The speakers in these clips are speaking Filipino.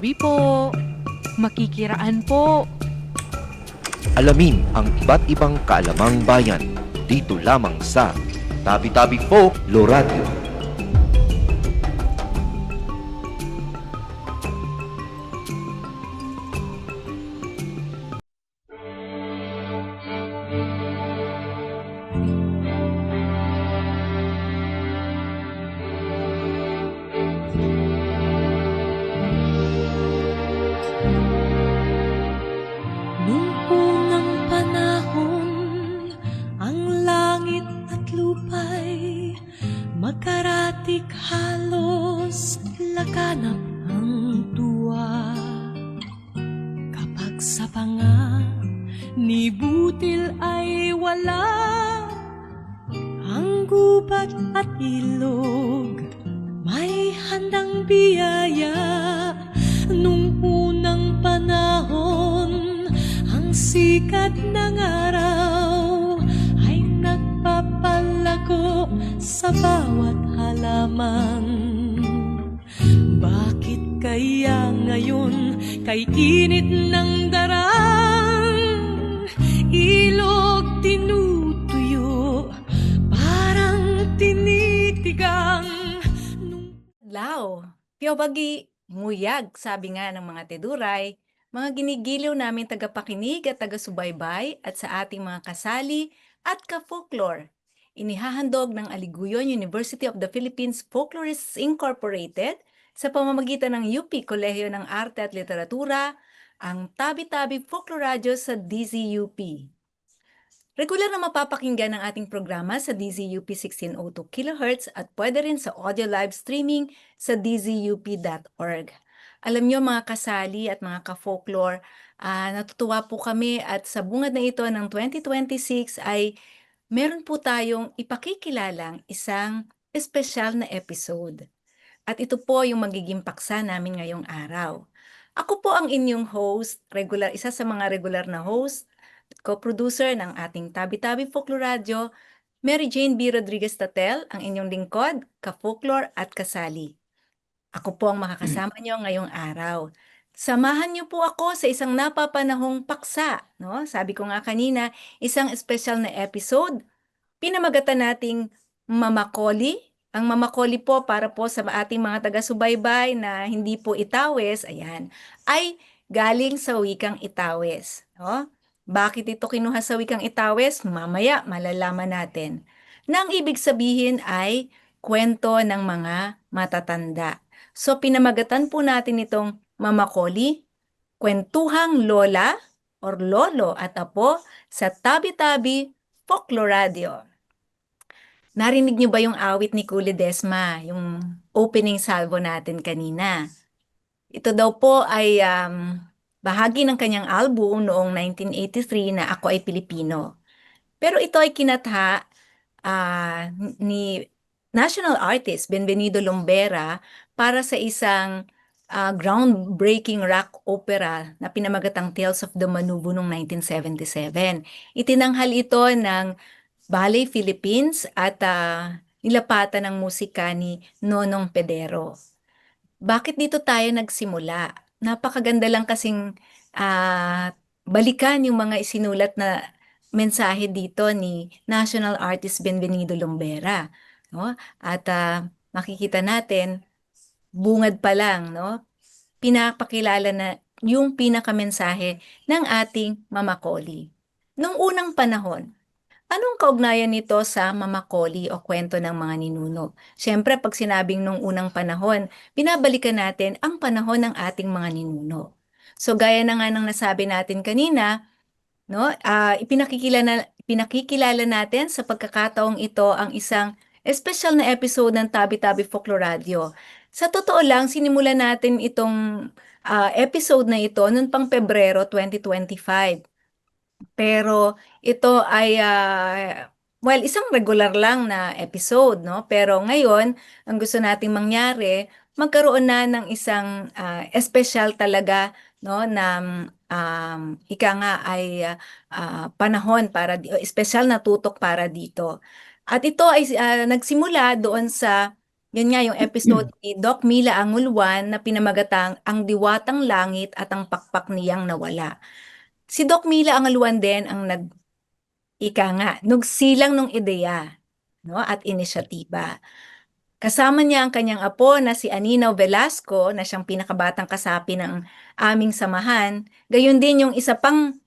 Tabi-tabi po. Makikiraan po. Alamin ang iba't ibang kaalamang bayan dito lamang sa Tabi-Tabi Folklore Radio. Nung unang panahon, ang langit at lupa'y magkaratik halos laganap ang tuwa. Kapag sa panga ni butil ay wala, ang gubat at ilog may handang biyaya. Nung unang panahon, ang sikat ng araw ay nagpapalago sa bawat halaman. Bakit kaya ngayon kay init ng darang ilog tinutuyo, parang tinitigang Lao, piyobagi, nguyag, sabi nga ng mga teduray, mga ginigiliw namin tagapakinig at taga-subaybay at sa ating mga kasali at ka-folklore. Inihahandog ng Aliguyon University of the Philippines Folklorists Incorporated sa pamamagitan ng UP Kolehiyo ng Arte at Literatura, ang Tabi-Tabi Folklore Radio sa DZUP. Regular na mapapakinggan ang ating programa sa DZUP 1602 kHz at pwede rin sa audio live streaming sa dzup.org. Alam nyo mga kasali at mga ka-folklore, natutuwa po kami at sa bungad na ito ng 2026 ay meron po tayong ipakikilalang isang espesyal na episode. At ito po yung magiging paksa namin ngayong araw. Ako po ang inyong host, isa sa mga regular na host, co-producer ng ating Tabi-Tabi Folklore Radio, Mary Jane B. Rodriguez-Tatel, ang inyong lingkod, ka-folklore at kasali. Ako po ang makakasama nyo ngayong araw. Samahan niyo po ako sa isang napapanahong paksa. No? Sabi ko nga kanina, isang special na episode, pinamagatan nating Mamakoli. Ang Mamakoli po para po sa ating mga taga-subaybay na hindi po Itawes, ayan, ay galing sa wikang Itawes. No? Bakit ito kinuha sa wikang Itawes? Mamaya malalaman natin. Na ang ibig sabihin ay kwento ng mga matatanda. So pinamagatan po natin itong Mamakoli, kwentuhang lola or lolo at apo sa Tabi-Tabi Folklore Radio. Narinig niyo ba yung awit ni Kuli Desma, yung opening salvo natin kanina? Ito daw po ay bahagi ng kanyang album noong 1983 na Ako ay Pilipino. Pero ito ay kinatha ni national artist Benvenido Lombera para sa isang groundbreaking rock opera na pinamagatang Tales of the Manubo noong 1977. Itinanghal ito ng Ballet Philippines at nilapatan ng musika ni Nonong Pedero. Bakit dito tayo nagsimula? Napakaganda lang kasing balikan yung mga isinulat na mensahe dito ni National Artist Benvenido Lombera. No? At makikita natin, bungad pa lang, no? Pinapakilala na yung pinakamensahe ng ating Mamakoli. Noong unang panahon, anong kaugnayan nito sa Mamakoli o kwento ng mga ninuno? Siyempre, pag sinabing nung unang panahon, binabalikan natin ang panahon ng ating mga ninuno. So, gaya na nga ng nasabi natin kanina, no, pinakikilala natin sa pagkakataong ito ang isang espesyal na episode ng Tabi-Tabi Folklore Radio. Sa totoo lang, sinimulan natin itong episode na ito noong pang Pebrero 2025. Pero ito ay, isang regular lang na episode, no? Pero ngayon, ang gusto nating mangyari, magkaroon na ng isang espesyal talaga, no? Na ika nga ay panahon para, espesyal na tutok para dito. At ito ay nagsimula doon sa Yun nga yung episode ni Doc Mila Angulwan na pinamagatang Ang Diwatang Langit at ang Pakpak Niyang Nawala. Si Doc Mila Angulwan din ang ika nga, nugsilang ng ideya, no, at inisyatiba. Kasama niya ang kanyang apo na si Anino Velasco na siyang pinakabatang kasapi ng aming samahan. Gayon din yung isa pang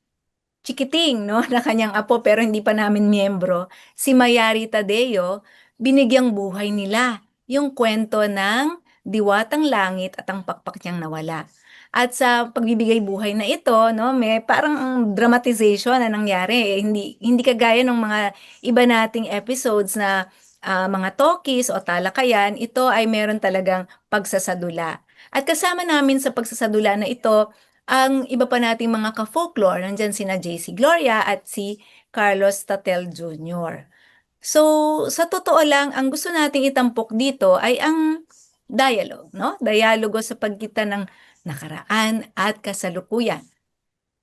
chikiting, no, na kanyang apo pero hindi pa namin miyembro, si Mayari Tadeo, binigyang buhay nila yung kwento ng Diwatang Langit at ang Pakpak Niyang Nawala. At sa pagbibigay buhay na ito, no, may parang dramatization na nangyari. Hindi kagaya ng mga iba nating episodes na mga talkies o talakayan, ito ay meron talagang pagsasadula. At kasama namin sa pagsasadula na ito ang iba pa nating mga ka-folklore, nandyan sina JC Gloria at si Carlos Tatel Jr. So, sa totoo lang, ang gusto nating itampok dito ay ang dialogue, no? Dialogo sa pagitan ng nakaraan at kasalukuyan.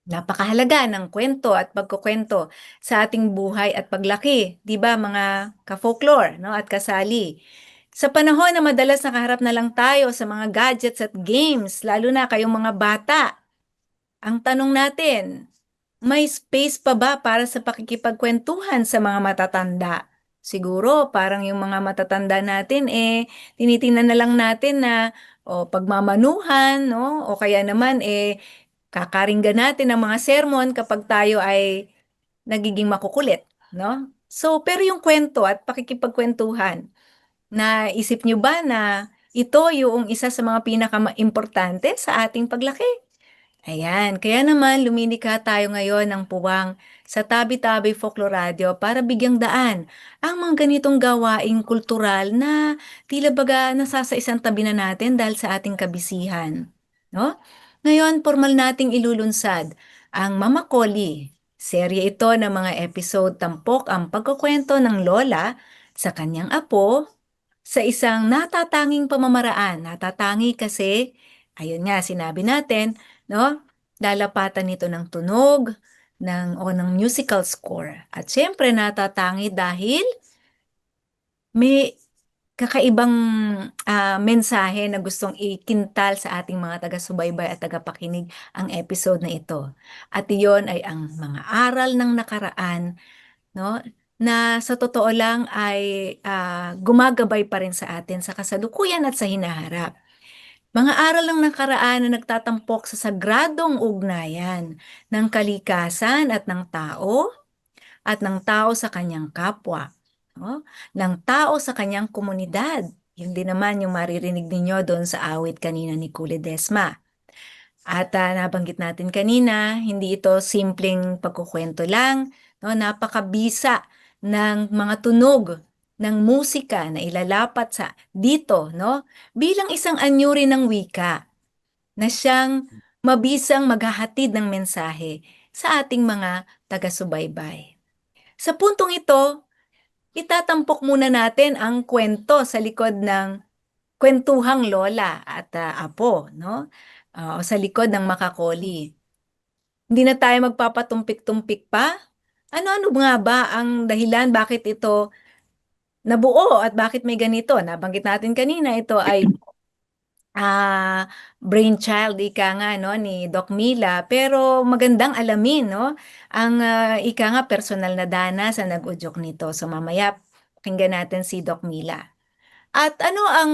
Napakahalaga ng kwento at pagkukwento sa ating buhay at paglaki, 'di ba mga ka-folklore, no, at kasali. Sa panahon na madalas nakaharap na lang tayo sa mga gadgets at games, lalo na kayong mga bata, ang tanong natin, may space pa ba para sa pakikipagkwentuhan sa mga matatanda? Siguro parang yung mga matatanda natin tinitingnan na lang natin na pagmamanuhan, no? O kaya naman kakaringgan natin ang mga sermon kapag tayo ay nagiging makukulit, no? So, pero yung kwento at pakikipagkwentuhan, naisip nyo ba na ito yung isa sa mga pinaka-importante sa ating paglaki? Ayan, kaya naman lumilikha tayo ngayon ng puwang sa Tabi-Tabi Folklore Radio para bigyang daan ang mga ganitong gawaing kultural na tila baga nasa isang tabi na natin dahil sa ating kabisihan. No? Ngayon, formal nating ilulunsad ang Mama Koli. Serye ito ng mga episode tampok ang pagkukwento ng lola sa kanyang apo sa isang natatanging pamamaraan. Natatangi kasi, ayun nga, sinabi natin, no? Lalapatan nito ng tunog ng musical score. At syempre natatangi dahil may kakaibang mensahe na gustong ikintal sa ating mga taga-subaybay at tagapakinig ang episode na ito. At iyon ay ang mga aral ng nakaraan, no? Na sa totoo lang ay gumagabay pa rin sa atin sa kasalukuyan at sa hinaharap. Mga aral ng nakaraan na nagtatampok sa sagradong ugnayan ng kalikasan at ng tao sa kanyang kapwa, no? Ng tao sa kanyang komunidad. Yun din naman yung maririnig ninyo doon sa awit kanina ni Kule Desma. At nabanggit natin kanina, hindi ito simpleng pagkukwento lang, no? Napakabisa ng mga tunog ng musika na ilalapat sa dito, no? Bilang isang anyuri ng wika na siyang mabisang maghahatid ng mensahe sa ating mga taga-subaybay. Sa puntong ito, itatampok muna natin ang kwento sa likod ng kwentuhang lola at apo, no? O sa likod ng makakoli. Hindi na tayo magpapatumpik-tumpik pa. Ano-ano nga ba ang dahilan bakit ito nabuo at bakit may ganito? Nabanggit natin kanina, ito ay brainchild ika nga no ni Doc Mila, pero magandang alamin no ang ika nga personal na danas na nag-udyok nito. So mamaya pakinggan natin si Doc Mila. At ano ang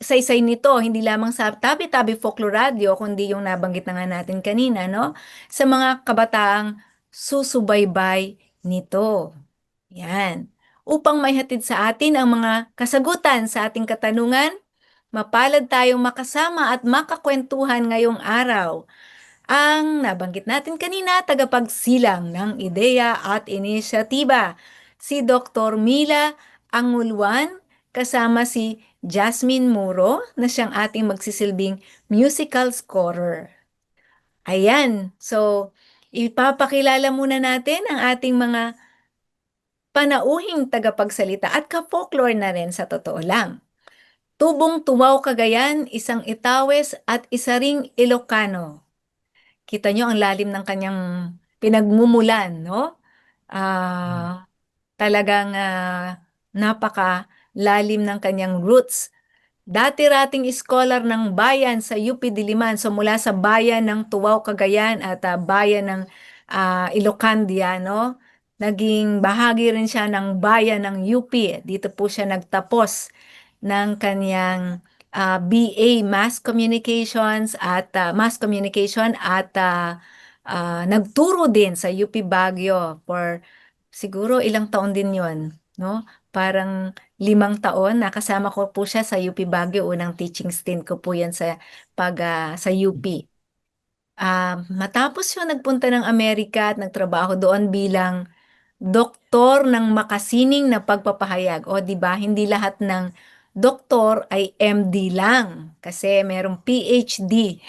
saysay nito, hindi lamang sa Tabi-Tabi Folklore Radio, kundi yung nabanggit na nga natin kanina, no? Sa mga kabataang susubaybay nito. Yan. Upang maihatid sa atin ang mga kasagutan sa ating katanungan, mapalad tayong makasama at makakwentuhan ngayong araw. Ang nabanggit natin kanina, tagapagsilang ng ideya at inisyatiba, si Dr. Mila Angulwan, kasama si Jasmine Muro na siyang ating magsisilbing musical scorer. Ayan, so ipapakilala muna natin ang ating mga panauhing tagapagsalita at ka-folklore na rin sa totoo lang. Tubong Tumaw Cagayan, isang Itawes at isa ring Ilocano. Kita nyo ang lalim ng kanyang pinagmumulan, no? Talagang napaka lalim ng kanyang roots dati-rating scholar ng bayan sa UP Diliman. So mula sa bayan ng Tuwao, Cagayan at bayan ng Ilocandia, no? Naging bahagi rin siya ng bayan ng UP. Dito po siya nagtapos ng kanyang BA Mass Communications at Mass Communication at nagturo din sa UP Baguio for siguro ilang taon din 'yon, no? Parang 5 taon nakasama ko po siya sa UP Baguio, unang teaching stint ko po 'yan sa UP. Matapos yun nagpunta ng Amerika at nagtrabaho doon bilang doktor ng makasining na pagpapahayag. O 'di ba, hindi lahat ng doktor ay MD lang kasi merong PhD,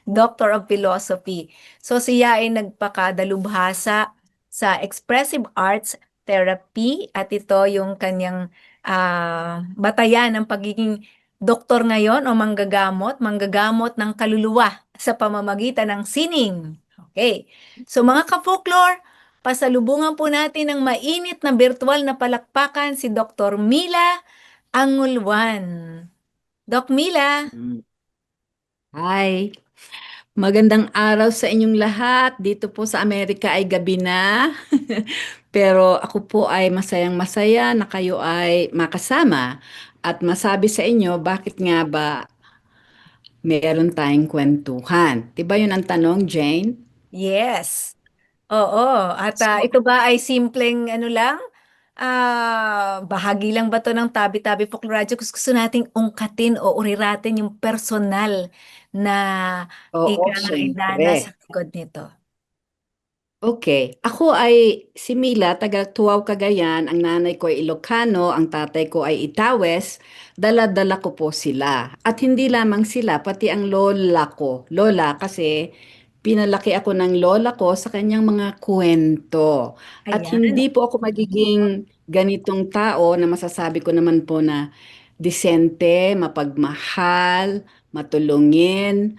Doctor of Philosophy. So siya ay nagpakadalubhasa sa expressive arts therapy at ito yung kanyang batayan ng pagiging doktor ngayon o manggagamot ng kaluluwa sa pamamagitan ng sining. Okay. So mga ka-folklore, pasalubungan po natin ng mainit na virtual na palakpakan si Dr. Mila Angulwan. Doc Mila, Hi, magandang araw sa inyong lahat. Dito po sa Amerika ay gabi na. Pero ako po ay masayang-masaya na kayo ay makasama at masabi sa inyo bakit nga ba meron tayong kwentuhan. 'Di ba yun ang tanong, Jane? yes. Oo. At So, ito ba ay simpleng ano lang? Bahagi lang ba to ng Tabi-Tabi Folklore Radio? Gusto nating ungkatin o uriratin yung personal na oo, ika nga syempre. nasa likod nito. Okay. Ako ay si Mila, taga Tuaw, Cagayan. Ang nanay ko ay Ilocano, ang tatay ko ay Itawes. Dala-dala ko po sila. At hindi lamang sila, pati ang lola ko. Lola kasi pinalaki ako ng lola ko sa kanyang mga kwento. At Ayan. hindi po ako magiging ganitong tao na masasabi ko naman po na disente, mapagmahal, matulungin.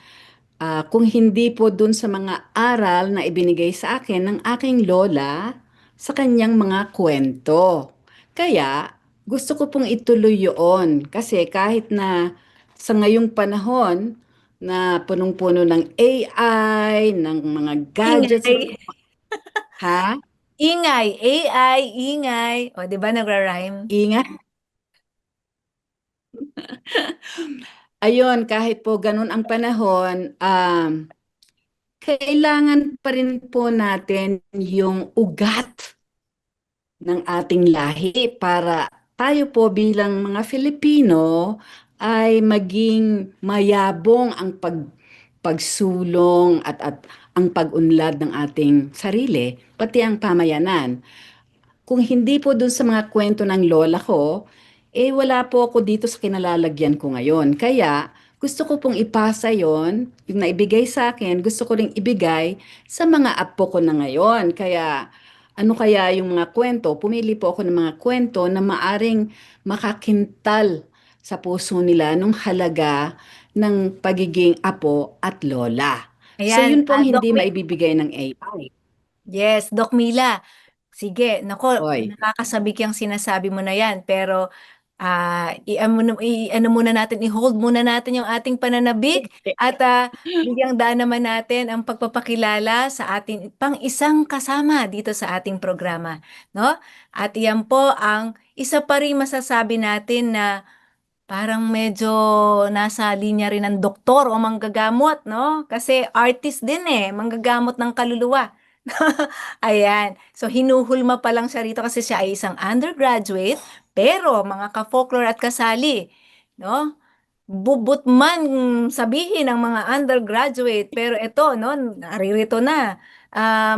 Kung hindi po dun sa mga aral na ibinigay sa akin ng aking lola sa kanyang mga kwento. Kaya gusto ko pong ituloy yun kasi kahit na sa ngayong panahon na punong-puno ng AI, ng mga gadgets, Ingay. ha? Ingay. AI, ingay. O, di ba nagra-rhyme? Ingat. Ayun, kahit po ganun ang panahon, kailangan pa rin po natin yung ugat ng ating lahi para tayo po bilang mga Filipino ay maging mayabong ang pagsulong at ang pag-unlad ng ating sarili, pati ang pamayanan. Kung hindi po dun sa mga kwento ng lola ko, wala po ako dito sa kinalalagyan ko ngayon. Kaya gusto ko pong ipasa yon, yung naibigay sa akin, gusto ko ring ibigay sa mga apo ko na ngayon. Kaya ano kaya yung mga kwento? Pumili po ako ng mga kwento na maaring makakintal sa puso nila nung halaga ng pagiging apo at lola. So Ayan, yun po ang Doc hindi Mila. maibibigay ng AI. Yes, Doc Mila. Sige, nako, Hoy. nakakasabik yung sinasabi mo na yan. Pero i-ano muna natin, i-hold muna natin yung ating pananabik at bigyang daan naman natin ang pagpapakilala sa ating pang-isang kasama dito sa ating programa, no? At iyan po ang isa pa rin masasabi natin na parang medyo nasa linya rin ng doktor o manggagamot, no? Kasi artist din manggagamot ng kaluluwa. Ayan. So, hinuhulma pa lang siya rito kasi siya ay isang undergraduate, pero mga ka-folklore at kasali, no? Bubut man sabihin ng mga undergraduate, pero ito, no, naririto na.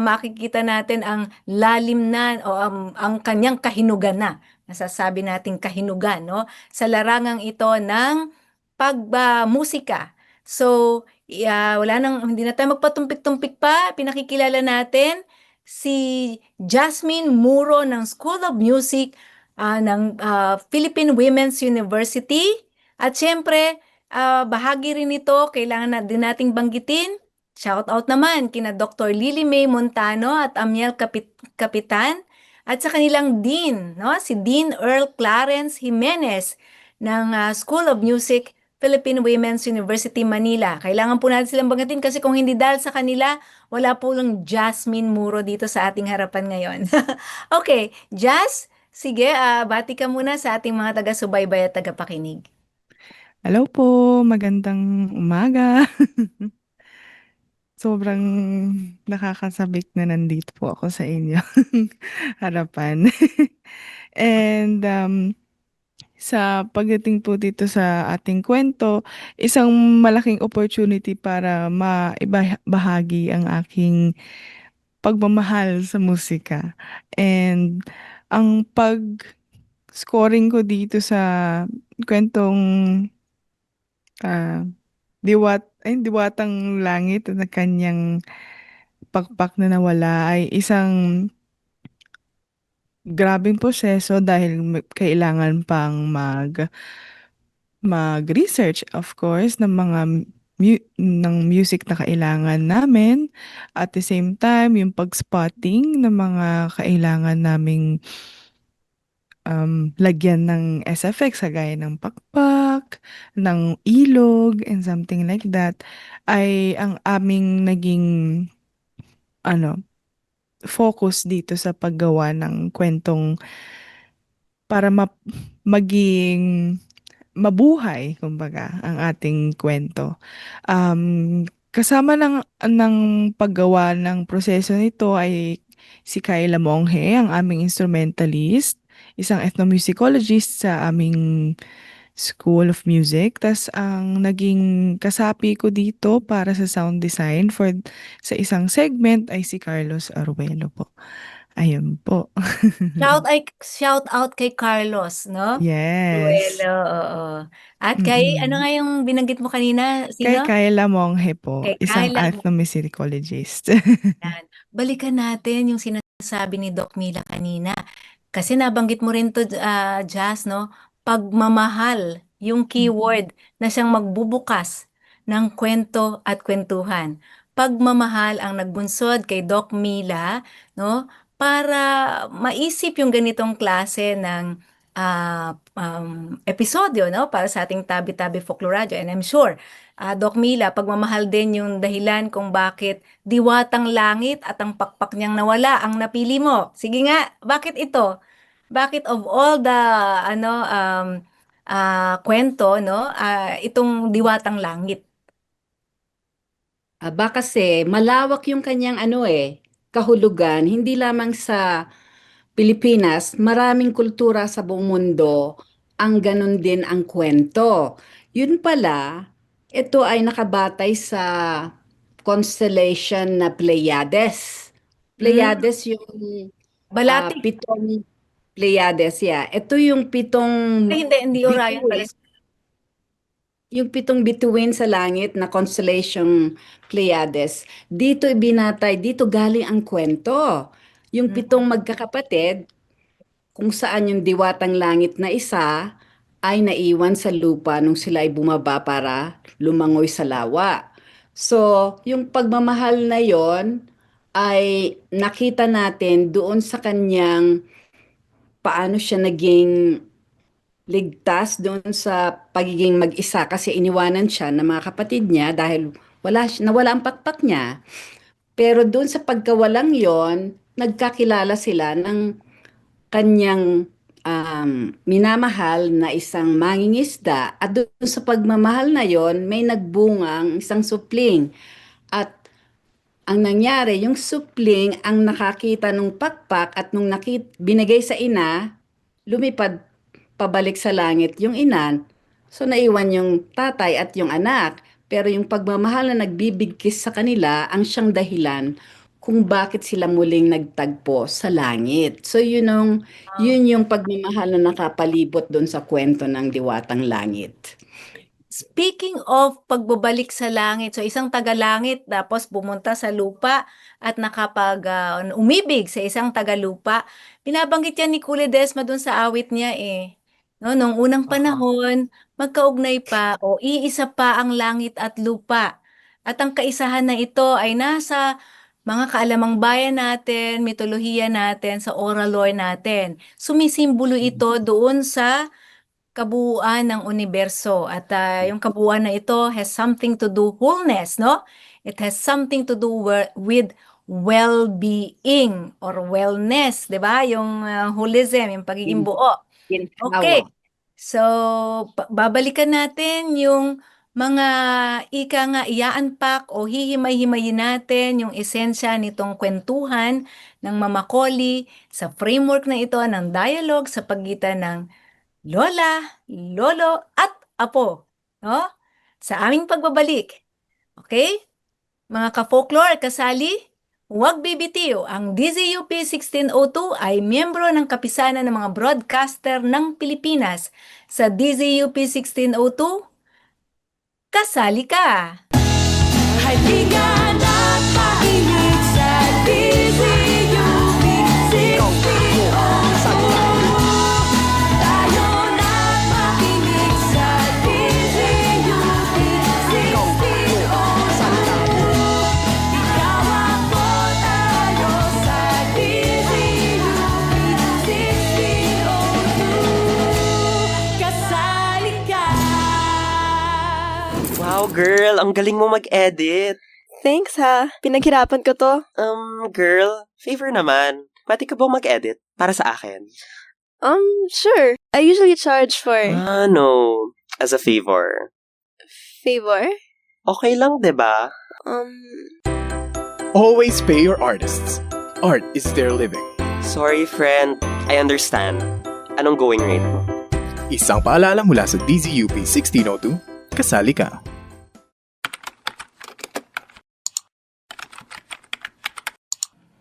Makikita natin ang lalim na o ang kanyang kahinugan na. Nasasabi nating kahinugan, no? Sa larangang ito ng pagmusika. So, wala nang, hindi na tayo magpatumpik-tumpik pa. Pinakikilala natin si Jasmine Muro ng School of Music ng Philippine Women's University. At syempre, bahagi rin ito, kailangan na din nating banggitin. Shout out naman kina Dr. Lily May Montano at Amiel Kapitan at sa kanilang Dean, no? Si Dean Earl Clarence Jimenez ng School of Music, Philippine Women's University, Manila. Kailangan po natin silang banggitin kasi kung hindi dahil sa kanila, wala po lang Jasmine Muro dito sa ating harapan ngayon. Okay, Jazz, sige, bati ka muna sa ating mga taga-subaybay at tagapakinig. Hello po, magandang umaga. Sobrang nakakasabik na nandito po ako sa inyo harapan. And sa pagdating po dito sa ating kwento, isang malaking opportunity para maibahagi ang aking pagmamahal sa musika. And ang pag-scoring ko dito sa kwentong ah, diwatang langit na kanyang pakpak na nawala ay isang grabing proseso dahil kailangan pang mag-research of course ng mga ng music na kailangan namin, at the same time yung pag-spotting ng mga kailangan naming lagyan ng SFX sa gaya ng pakpak, ng ilog, and something like that, ay ang aming naging ano, focus dito sa paggawa ng kwentong para maging mabuhay, kumbaga, ang ating kwento. Kasama ng paggawa ng proseso nito ay si Kyla Monghe, ang aming instrumentalist, isang ethnomusicologist sa aming School of Music. Tas ang naging kasapi ko dito para sa sound design sa isang segment ay si Carlos Aruelo po. Ayun po. Shout out kay Carlos, no? Yes. Ruelo, oo. At kay, ano Mm-mm. nga yung binanggit mo kanina? Kay Sino? Kyla Monghe po, Kay isang Kyla. ethnomusicologist. Yan. Balikan natin yung sinasabi ni Doc Mila kanina. Kasi nabanggit mo rin to, Jazz, no? Pagmamahal, yung keyword na siyang magbubukas ng kwento at kwentuhan. Pagmamahal ang nagbunsod kay Doc Mila, no? Para maisip yung ganitong klase ng episodyo, no? Para sa ating Tabi-Tabi Folklore Radio. And I'm sure, Doc Mila, pagmamahal din yung dahilan kung bakit Diwatang Langit at ang pakpak niyang nawala ang napili mo. Sige nga, bakit ito? Bakit of all the kwento, no? Itong Diwatang Langit. Aba kasi malawak yung kanyang kahulugan, hindi lamang sa Pilipinas, maraming kultura sa buong mundo, ang ganun din ang kwento. Yun pala, ito ay nakabatay sa constellation na Pleiades. Pleiades yung Balati. pitong Pleiades, yeah. Ito yung pitong Ay, hindi Orion pala. bituin, yung pitong bituin sa langit na constellation Pleiades. Dito ibinatay, dito galing ang kwento. Yung pitong magkakapatid, kung saan yung diwatang langit na isa ay naiwan sa lupa nung sila ay bumaba para lumangoy sa lawa. So, yung pagmamahal na yon ay nakita natin doon sa kanyang paano siya naging ligtas doon sa pagiging mag-isa kasi iniwanan siya ng mga kapatid niya dahil nawala ang pakpak niya. Pero doon sa pagkawalang yon, nagkakilala sila ng kanyang minamahal na isang mangingisda, at doon sa pagmamahal na yon may nagbungang isang supling, at ang nangyari yung supling ang nakakita nung pakpak, at nung binigay sa ina, lumipad pabalik sa langit yung ina, so naiwan yung tatay at yung anak. Pero yung pagmamahal na nagbibigkis sa kanila ang siyang dahilan kung bakit sila muling nagtagpo sa langit. So yun yung pagmamahal na nakapalibot doon sa kwento ng Diwatang Langit. Speaking of pagbabalik sa langit, so isang taga-langit tapos bumunta sa lupa at umibig sa isang taga-lupa. Binabanggit yan ni Kule Desma dun sa awit niya eh. No, nung unang panahon, magkaugnay pa o iisa pa ang langit at lupa. At ang kaisahan na ito ay nasa mga kaalamang bayan natin, mitolohiya natin, sa oral lore natin. Sumisimbolo ito doon sa kabuuan ng universo at yung kabuuan na ito has something to do wholeness, no? It has something to do with well-being or wellness, 'di ba? Yung holism, yung pagiging buo. Okay. Ginhawa. So, babalikan natin yung mga ika nga i-unpack o hihimay-himayin natin yung esensya nitong kwentuhan ng Mama Collie sa framework na ito ng dialogue sa pagitan ng lola, lolo, at apo. No? Sa aming pagbabalik. Okay? Mga ka-folklore, kasali, huwag bibitiw. Ang DZUP 1602 ay miyembro ng kapisanan ng mga broadcaster ng Pilipinas. Sa DZUP 1602, kasali ka! Halika na't makinig sa DZUP 1602. Tayo na't makinig sa DZUP 1602. Ikaw ako, tayo sa DZUP 1602. Kasali ka. Wow, girl, ang galing mo mag-edit. Thanks ha. Pinaghirapan ko to. Girl, favor naman. Pwede ka bang mag-edit para sa akin? Sure. I usually charge for No. As a favor. favor. Okay lang, 'di ba? Always pay your artists. Art is their living. Sorry, friend. I understand. Anong going rate mo? Isang paalala mula sa DZUP 1602, kasali ka.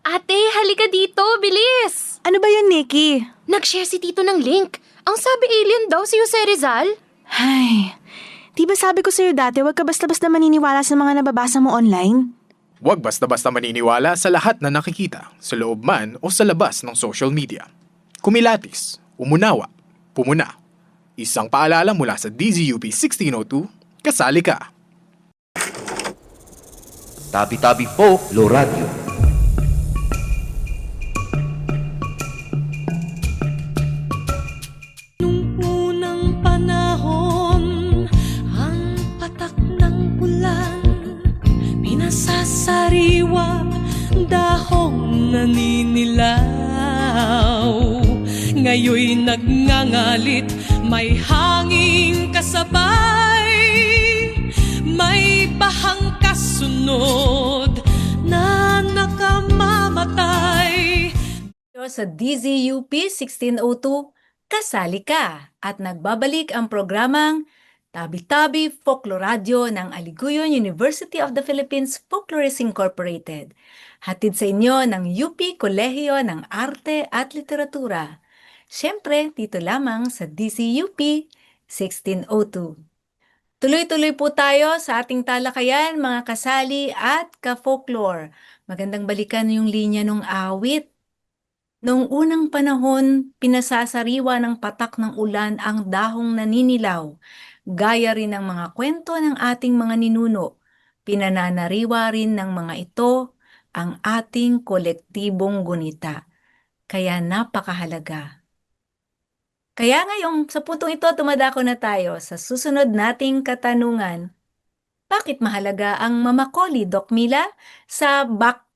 Ate, halika dito, bilis! Ano ba yun, Nikki? Nag-share si Tito ng link. Ang sabi alien daw si Jose Rizal. Ay, di ba sabi ko sa'yo dati, huwag ka basta-basta maniniwala sa mga nababasa mo online? Huwag basta-basta maniniwala sa lahat na nakikita, sa loob man o sa labas ng social media. Kumilatis, umunawa, pumuna. Isang paalala mula sa DZUP 1602, kasali ka. Tabi-tabi Folklore Radio. Nung unang panahon, ang patak ng ulan, pinasasariwa, dahong naninilaw. Ngayon'y nagngangalit, may hanging kasabay, may bahang kasunod na nakamamatay. Sa DZUP 1602, kasali ka at nagbabalik ang programang Tabi-Tabi Folklore Radio ng Aliguyon University of the Philippines Folklorists Incorporated. Hatid sa inyo ng UP Kolehiyo ng Arte at Literatura. Siyempre, dito lamang sa DZUP 1602. Tuloy-tuloy po tayo sa ating talakayan, mga kasali at ka-folklore. Magandang balikan yung linya ng awit. Noong unang panahon, pinasasariwa ng patak ng ulan ang dahong naninilaw, gaya rin ng mga kwento ng ating mga ninuno. Pinananariwa rin ng mga ito ang ating kolektibong gunita. Kaya napakahalaga. Kaya ngayon, sa puntong ito, tumadako na tayo sa susunod nating katanungan. Bakit mahalaga ang Mama Collie, Doc Mila?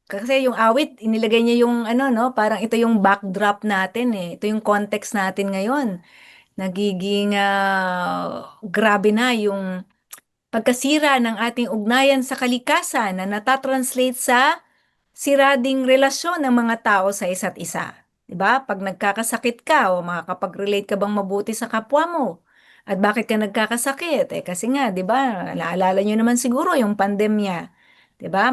Kasi yung awit, inilagay niya yung parang ito yung backdrop natin eh. Ito yung context natin ngayon. Nagiging grabe na yung pagkasira ng ating ugnayan sa kalikasan na natatranslate sa sirading relasyon ng mga tao sa isa't isa. Diba? Pag nagkakasakit ka o makakapag-relate ka bang mabuti sa kapwa mo? At bakit ka nagkakasakit? Kasi nga, diba? Naalala nyo naman siguro yung pandemya. Diba?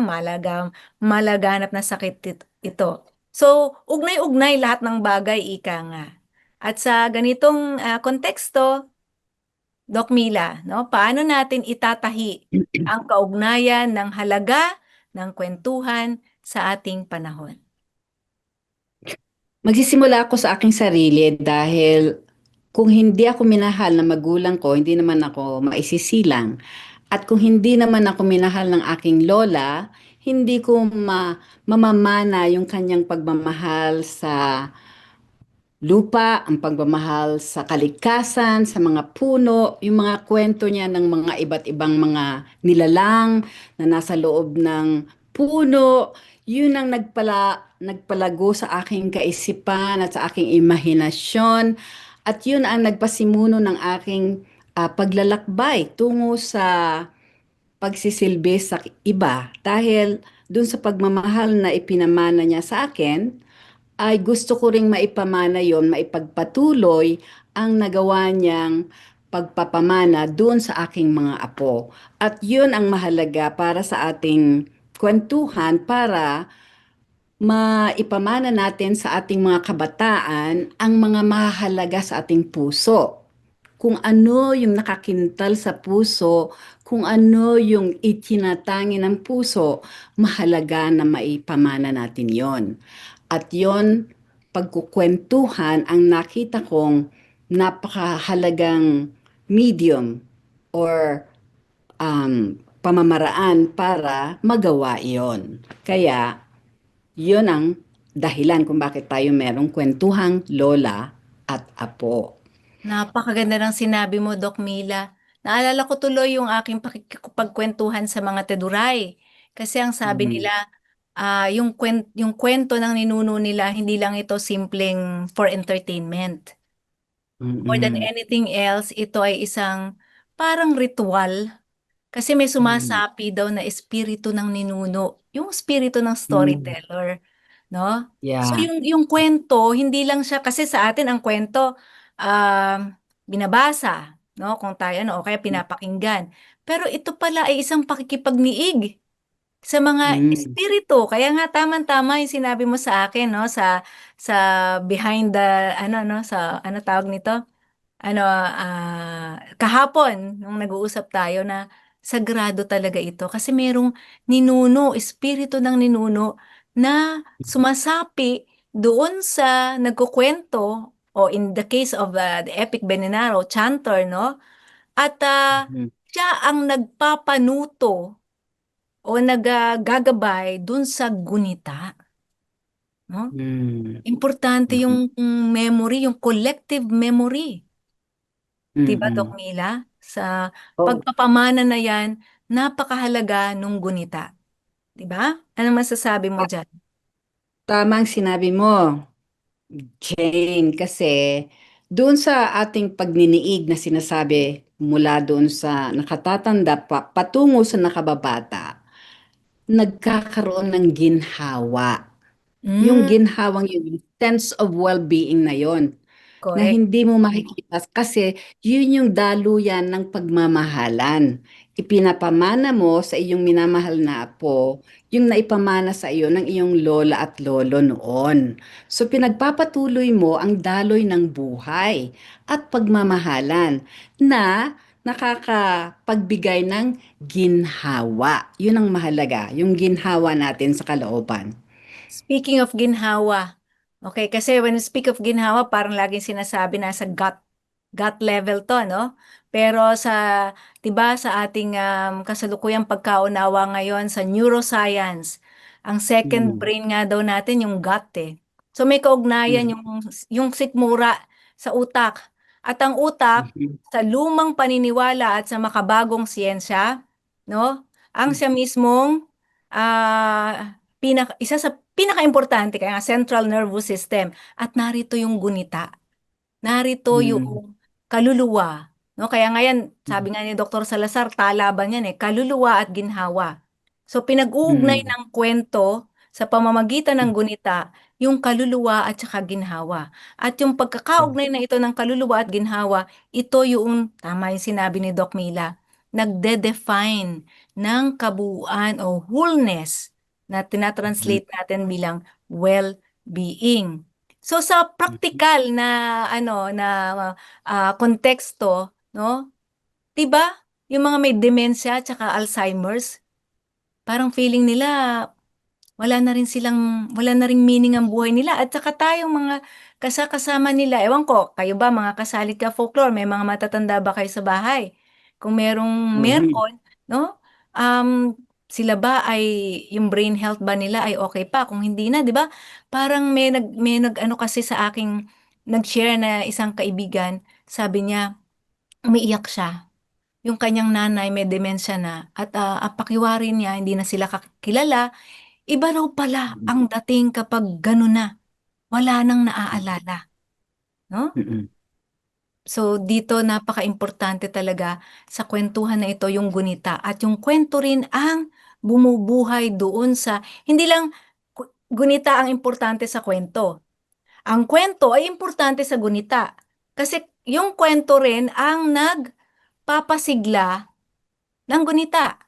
Malaganap na sakit ito. So, ugnay-ugnay lahat ng bagay, ika nga. At sa ganitong konteksto, Doc Mila, no, paano natin itatahi ang kaugnayan ng halaga ng kwentuhan sa ating panahon? Magsisimula ako sa aking sarili dahil kung hindi ako minahal ng magulang ko, hindi naman ako maisisilang. At kung hindi naman ako minahal ng aking lola, hindi ko mamamana yung kanyang pagmamahal sa lupa, ang pagmamahal sa kalikasan, sa mga puno, yung mga kwento niya ng mga iba't ibang mga nilalang na nasa loob ng puno, yun ang nagpalago sa aking kaisipan at sa aking imahinasyon. At yun ang nagpasimuno ng aking paglalakbay tungo sa pagsisilbi sa iba. Dahil dun sa pagmamahal na ipinamana niya sa akin, ay gusto ko ring maipamana yon, maipagpatuloy ang nagawa niyang pagpapamana doon sa aking mga apo. At yun ang mahalaga para sa ating kwentuhan para maipamana natin sa ating mga kabataan ang mga mahalaga sa ating puso. Kung ano yung nakakintal sa puso, kung ano yung itinatangi ng puso, mahalaga na maipamana natin yon. At yon, pagkukwentuhan ang nakita kong napakahalagang medium or pamamaraan para magawa iyon. Kaya, yun ang dahilan kung bakit tayo merong kwentuhang lola at apo. Napakaganda ng sinabi mo, Doc Mila. Naalala ko tuloy yung aking pakikipagkwentuhan sa mga teduray. Kasi ang sabi Mhm. nila, yung kwento ng ninuno nila, hindi lang ito simpleng for entertainment. More than Mm-mm. anything else, ito ay isang parang ritual. Kasi may Mm. sumasapi daw na espiritu ng ninuno, yung espiritu ng Mm. storyteller, no? So Yeah. yung kwento, hindi lang siya kasi sa atin ang kwento um binabasa, no? Kung tayo ano, o kaya pinapakinggan. Pero ito pala ay isang pakikipagniig sa mga Mm. espiritu. Kaya nga tamang-tama yung sinabi mo sa akin, no? Sa behind the ano no, sa ano tawag nito? Kahapon nung nag-uusap tayo na sagrado talaga ito kasi merong ninuno, espiritu ng ninuno na sumasapi doon sa nagkukwento o in the case of the Epic Beninaro, chanter, no? At Mhm. siya ang nagpapanuto o nagagagabay doon sa gunita, no? Mm. Importante Mhm. yung memory, yung collective memory. 'Di ba, Doc Mm-mm. Mila? Sa Oh, pagpapamana na 'yan, napakahalaga nung gunita, 'di ba? Ano masasabi mo diyan? tama ang sinabi mo, Jane, kasi doon sa ating pagniniig na sinasabi mula doon sa nakatatanda patungo sa nakababata, nagkakaroon ng ginhawa. Yung Hmm, ginhawang yun, yung sense of well-being na yon, na correct. hindi mo makikita kasi yun yung daluyan ng pagmamahalan. Ipinapamana mo sa iyong minamahal na apo yung naipamana sa iyo ng iyong lola at lolo noon. So pinagpapatuloy mo ang daloy ng buhay at pagmamahalan na nakakapagbigay ng ginhawa. Yun ang mahalaga, yung ginhawa natin sa kalooban. Speaking of ginhawa, okay, kasi when we speak of ginhawa, parang laging sinasabi nasa gut level 'to, no? Pero 'di ba, sa ating kasalukuyang pagkaunawa ngayon sa neuroscience, ang second Mm. brain nga daw natin yung gut eh. So may kaugnayan Mm. yung sikmura sa utak. At ang utak Mhm. sa lumang paniniwala at sa makabagong siyensya, no? Ang siya mismong isa sa pinakaimportante kaya nga central nervous system at narito yung gunita. Narito Mm. yung kaluluwa, no? Kaya ngayon, Mm. sabi nga ni Dr. Salazar, talaban yan eh, kaluluwa at ginhawa. So pinag-uugnay Mm. ng kwento sa pamamagitan ng gunita, yung kaluluwa at saka ginhawa. At yung pagkakaugnay na ito ng kaluluwa at ginhawa, ito yung, tama yung sinabi ni Doc Mila, nagde-define ng kabuuan o wholeness na Mhm. tinatranslate natin bilang well-being. So sa praktikal na konteksto, no? 'Di ba? Yung mga may demensya at saka Alzheimer's, parang feeling nila wala na ring meaning ang buhay nila at saka tayong mga kasama nila. Ewan ko, kayo ba mga kasalit ka folklore, may mga matatanda ba kayo sa bahay? Kung Mhm. meron, no? Sila ba ay yung brain health ba nila ay okay pa? Kung hindi na, 'di ba? Parang may nag ano kasi sa aking nag-share na isang kaibigan, sabi niya, umiiyak siya. Yung kanyang nanay may demensya na at ang pakiwari niya, hindi na sila kakilala. Iba raw pala ang dating kapag gano'n na, wala nang naaalala, no? Mm-mm. So dito napaka-importante talaga sa kwentuhan na ito yung gunita at yung kwento rin ang bumubuhay doon sa hindi lang gunita ang importante sa kwento. Ang kwento ay importante sa gunita kasi yung kwento rin ang nagpapasigla ng gunita.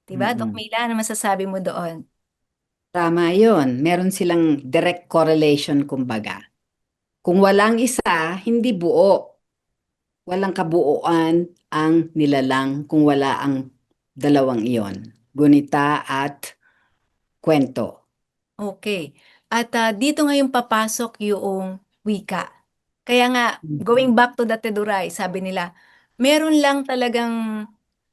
Diba, Doc Mm-mm. Mila, ano masasabi mo doon? Tama yun. Meron silang direct correlation, kumbaga. Kung walang isa, hindi buo. Walang kabuuan ang nilalang kung wala ang dalawang iyon. Gunita at kwento. Okay. At dito ngayon papasok yung wika. Kaya nga, going back to the Teduray, sabi nila, meron lang talagang,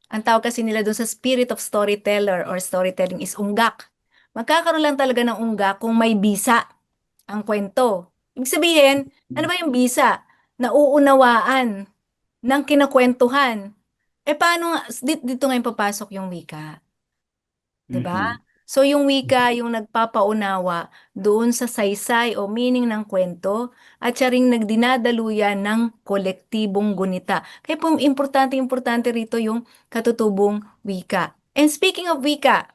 ang tawag kasi nila doon sa spirit of storyteller or storytelling is unggak. Magkakaroon lang talaga ng unggak kung may bisa ang kwento. Ibig sabihin, ano ba yung bisa? Nauunawaan ng kinakwentuhan. Paano nga, dito ngayon papasok yung wika. 'Di ba? Mhm. So yung wika yung nagpapaunawa doon sa saysay o meaning ng kwento at siya ring nagdinadaluyan ng kolektibong gunita. Kaya po importante rito yung katutubong wika. And speaking of wika,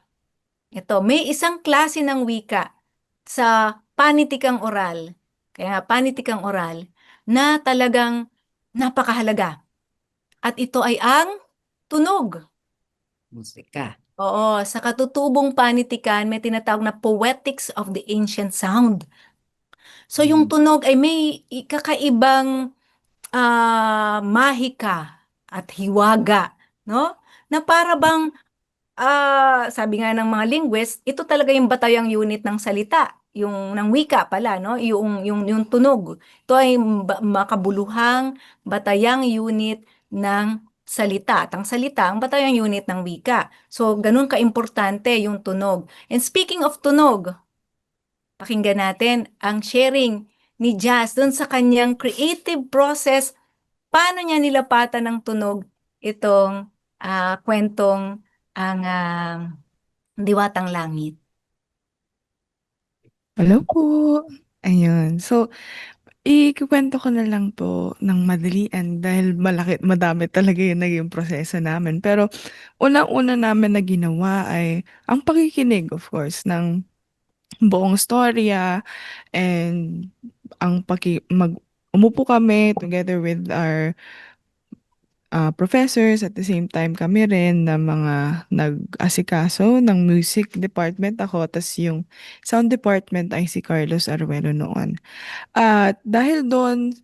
ito, may isang klase ng wika sa panitikang oral. Kaya nga, panitikang oral na talagang napakahalaga. At ito ay ang tunog. Musika. Oo, sa katutubong panitikan, may tinatawag na poetics of the ancient sound. So yung tunog ay may kakaibang mahika at hiwaga, no? Na para bang, sabi nga ng mga linguist, ito talaga yung batayang unit ng salita, yung ng wika pala, no? Yung tunog. Ito ay makabuluhang batayang unit ng salita. At ang salita, ang batayang unit ng wika. So, ganun ka-importante yung tunog. And speaking of tunog, pakinggan natin ang sharing ni Jazz dun sa kanyang creative process. Paano niya nilapatan ng tunog itong kwentong ang Diwatang Langit? Hello po. Ayun. So, ikukwento ko na lang po ng madalian dahil madami talaga yung naging proseso namin. Pero unang-una namin na ginawa ay ang pakikinig, of course, ng buong storya and umupo kami together with our professors at the same time kami rin na mga nag-asikaso ng music department ako tas yung sound department ay si Carlos Arguello noon. At dahil doon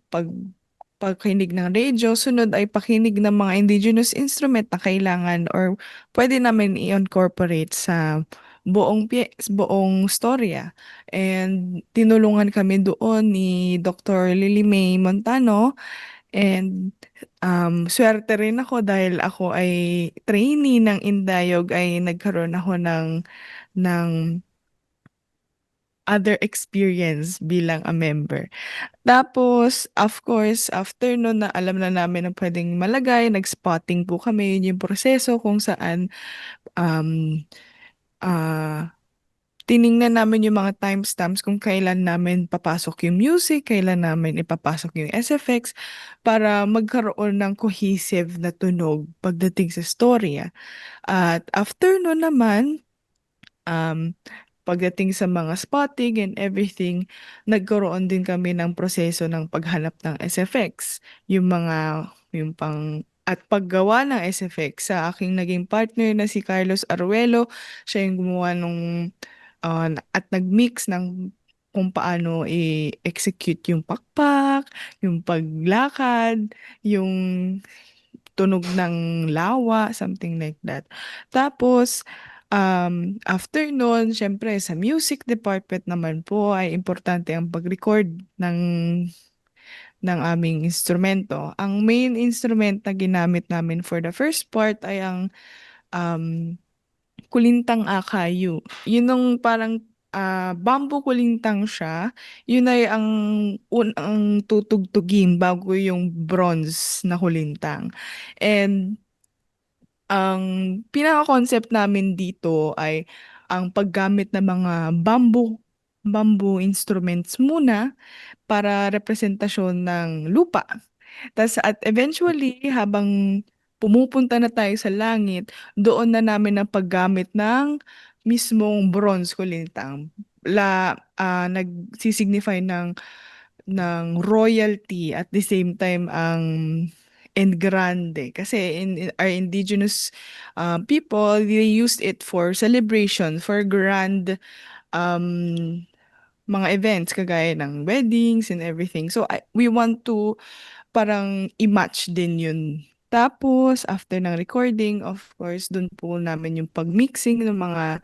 pagkinig ng radio, sunod ay pakinig ng mga indigenous instrument na kailangan or pwede namin i-incorporate sa buong storya. And tinulungan kami doon ni Dr. Lily May Montano. And swerte rin ako dahil ako ay trainee ng Indayog ay nagkaroon ako ng other experience bilang a member. Tapos, of course, after nun na alam na namin na pwedeng malagay, nag-spotting po kami. Yun yung proseso kung saan um, ah, tiningnan namin yung mga timestamps kung kailan namin papasok yung music, kailan namin ipapasok yung SFX para magkaroon ng cohesive na tunog pagdating sa storya. At after nun naman, um, pagdating sa mga spotting and everything, nagkaroon din kami ng proseso ng paghanap ng SFX. Yung at paggawa ng SFX sa aking naging partner na si Carlos Aruelo, siya yung gumawa at nag-mix ng kung paano i-execute yung pakpak, yung paglakad, yung tunog ng lawa, something like that. Tapos, after nun, syempre sa music department naman po ay importante ang pag-record ng aming instrumento. Ang main instrument na ginamit namin for the first part ay ang kulintang akayu. Yun yung parang bamboo kulintang siya. Yun ay ang unang tutugtugin bago yung bronze na kulintang. And ang pinaka-concept namin dito ay ang paggamit ng mga bamboo instruments muna para representasyon ng lupa. At eventually, habang pumupunta na tayo sa langit, doon na namin ang paggamit ng mismong bronze kulintang. Nagsisignify ng royalty at the same time ang and grande. Kasi in our indigenous people, they used it for celebration, for grand um, mga events kagaya ng weddings and everything. So we want to parang i-match din yun. Tapos, after ng recording, of course, dun po namin yung pag-mixing ng mga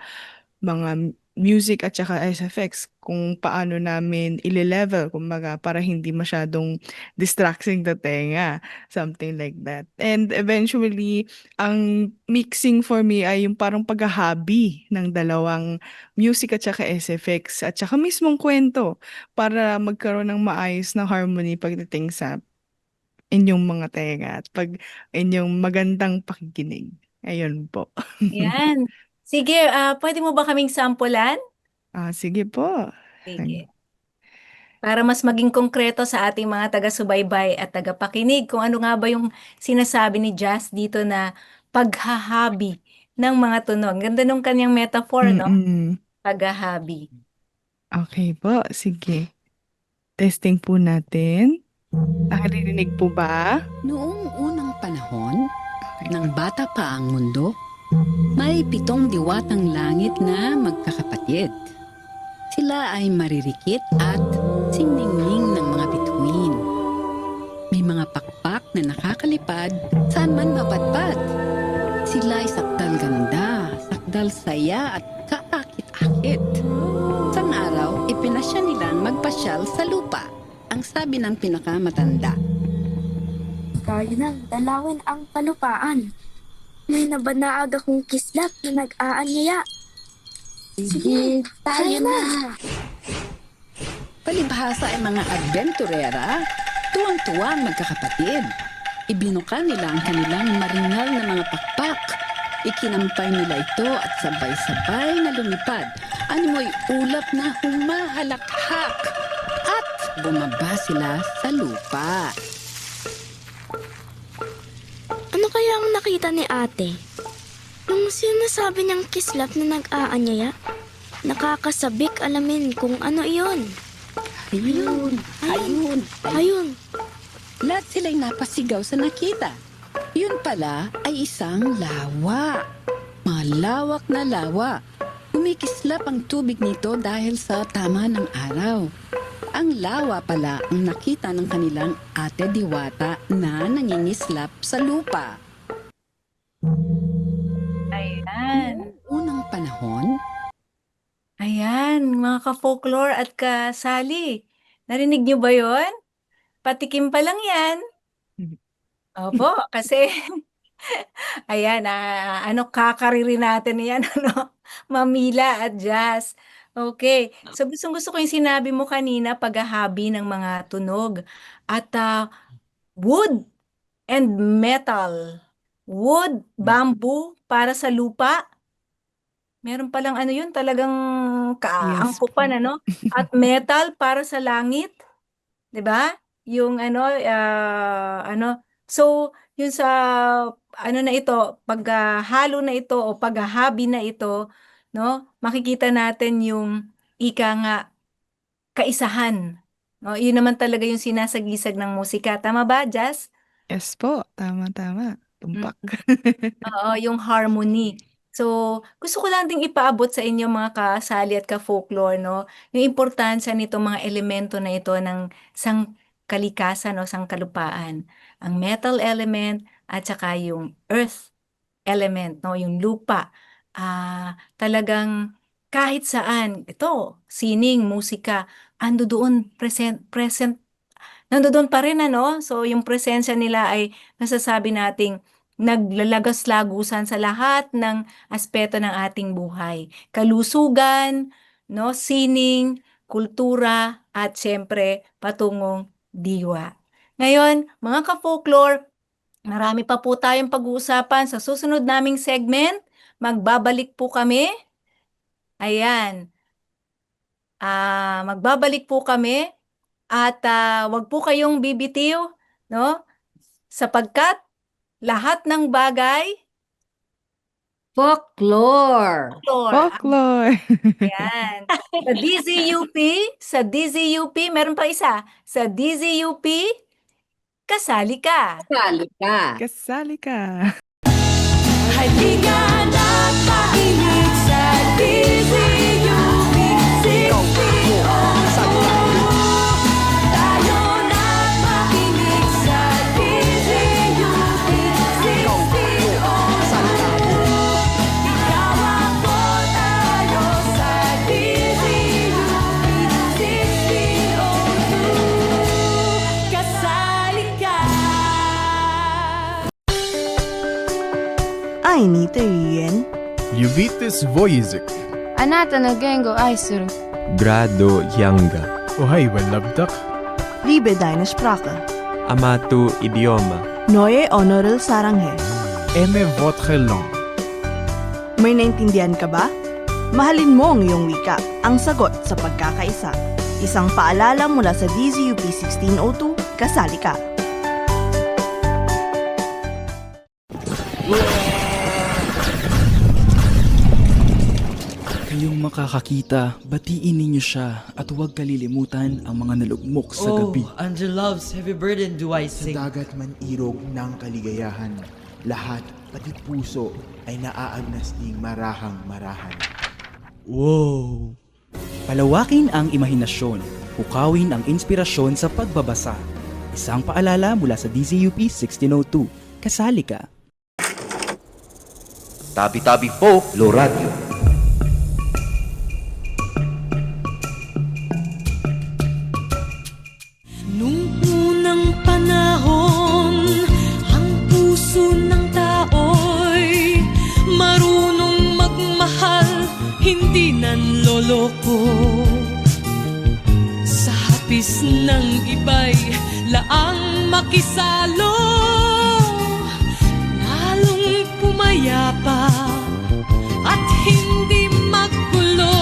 music at saka SFX kung paano namin ile-level, kumbaga, para hindi masyadong distracting the tenga, something like that. And eventually, ang mixing for me ay yung parang paghahabi ng dalawang music at saka SFX at saka mismong kwento para magkaroon ng maayos na harmony pagdating sa inyong mga tenga at inyong magandang pakikinig. Ayun po. Yan. Sige, pwede mo ba kaming sampulan? Sige po. Sige. Para mas maging konkreto sa ating mga taga-subaybay at tagapakinig kung ano nga ba yung sinasabi ni Jazz dito na paghahabi ng mga tunog. Ganda nung kanyang metaphor, no? Paghahabi. Okay po, sige. Testing po natin. Nakarinig po ba? Noong unang panahon, nang bata pa ang mundo, may 7 diwatang langit na magkakapatid. Sila ay maririkit at siningning ng mga bituin. May mga pakpak na nakakalipad saan man mapadpad. Sila ay sakdal ganda, sakdal saya at kaakit-akit. Sang araw, ipinasya nilang magpasyal sa lupa. Ang sabi ng pinakamatanda. Tayo nang dalawin ang kalupaan. May nabanaag akong kislap na nag-aanyaya. Sige, tayo na. Palibhasa ay mga adventurera, tuwang-tuwa ang magkakapatid. Ibinuka nila ang kanilang maringal na mga pakpak. Ikinampay nila ito at sabay-sabay na lumipad. Animoy ulap na humahalakhak at bumaba sila sa lupa. Ano kaya ang nakita ni ate? Nung sinasabi niyang kislap na nag-aanyaya, nakakasabik alamin kung ano iyon. Ayun. Lahat sila'y napasigaw sa nakita. Yun pala ay isang lawa. Malawak na lawa. Kumikislap ang tubig nito dahil sa tama ng araw. Ang lawa pala ang nakita ng kanilang ate diwata na nangingislap sa lupa. Ayan. Unang panahon, Ayan, mga ka-folklore at kasali. Narinig niyo ba yon? Patikim pa lang yan. Opo, kasi ayan, kakariri natin yan, Mamila at Jazz. Okay, so gustong-gusto ko yung sinabi mo kanina, paghahabi ng mga tunog. At wood and metal. Wood, bamboo, para sa lupa. Meron palang yun, talagang kaangkupan, At metal para sa langit. 'Di ba? Yung so yun sa na ito, paghalo na ito o paghahabi na ito, no? Makikita natin yung ika nga kaisahan. No, yun naman talaga yung sinasagisag ng musika. Tama ba, Jazz? Yes po, tama. Tumpak. Oo, yung harmony. So, gusto ko lang ding ipaabot sa inyo mga kasali at ka-folklore, no? Yung importansya nito mga elemento na ito ng sangkalikasan o sangkalupaan. Ang metal element at saka yung earth element, no? Yung lupa. Talagang kahit saan, ito, sining, musika, ando doon, nandoon pa rin, So, yung presensya nila ay nasasabi nating naglalagas-lagusan sa lahat ng aspeto ng ating buhay. Kalusugan, no? Sining, kultura, at siyempre patungong diwa. Ngayon, mga ka-folklore, marami pa po tayong pag-uusapan sa susunod naming segment. Magbabalik po kami. Ayan. Magbabalik po kami at wag po kayong bibitiw, no? Sapagkat lahat ng bagay Folklore. Folklore. Ayan. Sa DZUP, meron pa isa. Sa DZUP, kasali ka. Kasali ka. Kasali ka. Halika na't makinig sa DZUP 1602. Tayo na't makinig sa DZUP 1602. Ikaw ako, tayo sa DZUP 1602. Kasali ka. 爱你的语言 Yuvitis Voyizik. あなたの言語を愛する Grado Yanga. Ohay Walabdak. Liebe deine Sprache Amatu Idioma. Neue Honorel Saranghe. Eme Votre Langue. May naintindihan ka ba? Mahalin mo ang iyong wika, ang sagot sa pagkakaisa. Isang paalala mula sa DZUP 1602, kasali ka. Kayong makakakita, batiin ninyo siya at huwag kalilimutan ang mga nalugmok sa gabi. Under love's heavy burden do I sing. Sa dagat man irog ng kaligayahan, lahat, pati puso, ay naaagnas ding marahang-marahan. Wow! Palawakin ang imahinasyon, pukawin ang inspirasyon sa pagbabasa. Isang paalala mula sa DZUP 1602, kasali ka. Tabi-tabi Folklore Radio. Nung unang panahon, ang puso ng tao'y marunong magmahal, hindi nanloloko. Sa hapis ng iba'y laang makisalo, lalong pumayapa at hindi maggulo.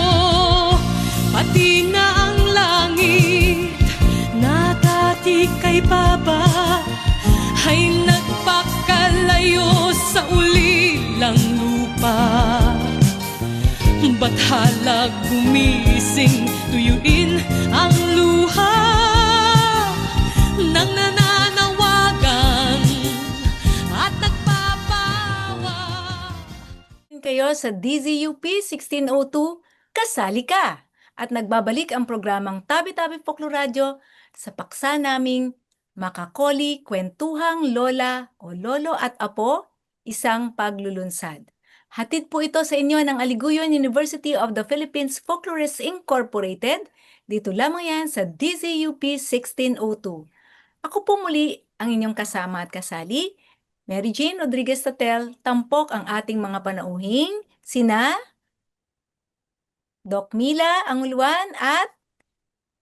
Pati na ang langit na dati kay Baba ay nagpakalayo sa ulilang lupa. Ba't halag gumising, tuyuin ang luha ng nananawagan at nagpapawa. Kayo sa DZUP 1602, kasali ka! At nagbabalik ang programang Tabi-Tabi Folklore Radio sa paksa naming Makakoli, Kwentuhang Lola o Lolo at Apo, Isang Paglulunsad. Hatid po ito sa inyo ng Aliguyon University of the Philippines Folklorists Incorporated. Dito lamang yan sa DZUP 1602. Ako po muli ang inyong kasama at kasali, Mary Jane Rodriguez Tatel, tampok ang ating mga panauhing, sina Doc Mila Anguluan at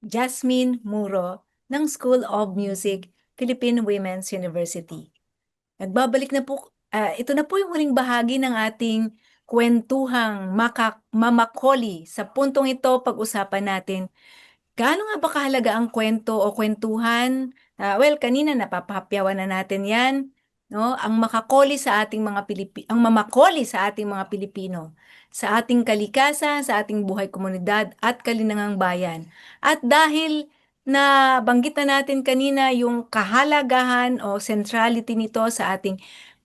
Jasmine Muro ng School of Music, Philippine Women's University. Nagbabalik na po, ito na po yung huling bahagi ng ating kwentuhang mamakoli. Sa puntong ito, pag-usapan natin, gaano nga ba kahalaga ang kwento o kwentuhan? Well, kanina napapahapyawan na natin yan. No, ang mamakoli sa ating mga Pilipino, sa ating kalikasan, sa ating buhay komunidad at kalinangang bayan. At dahil na banggit na natin kanina yung kahalagahan o centrality nito sa ating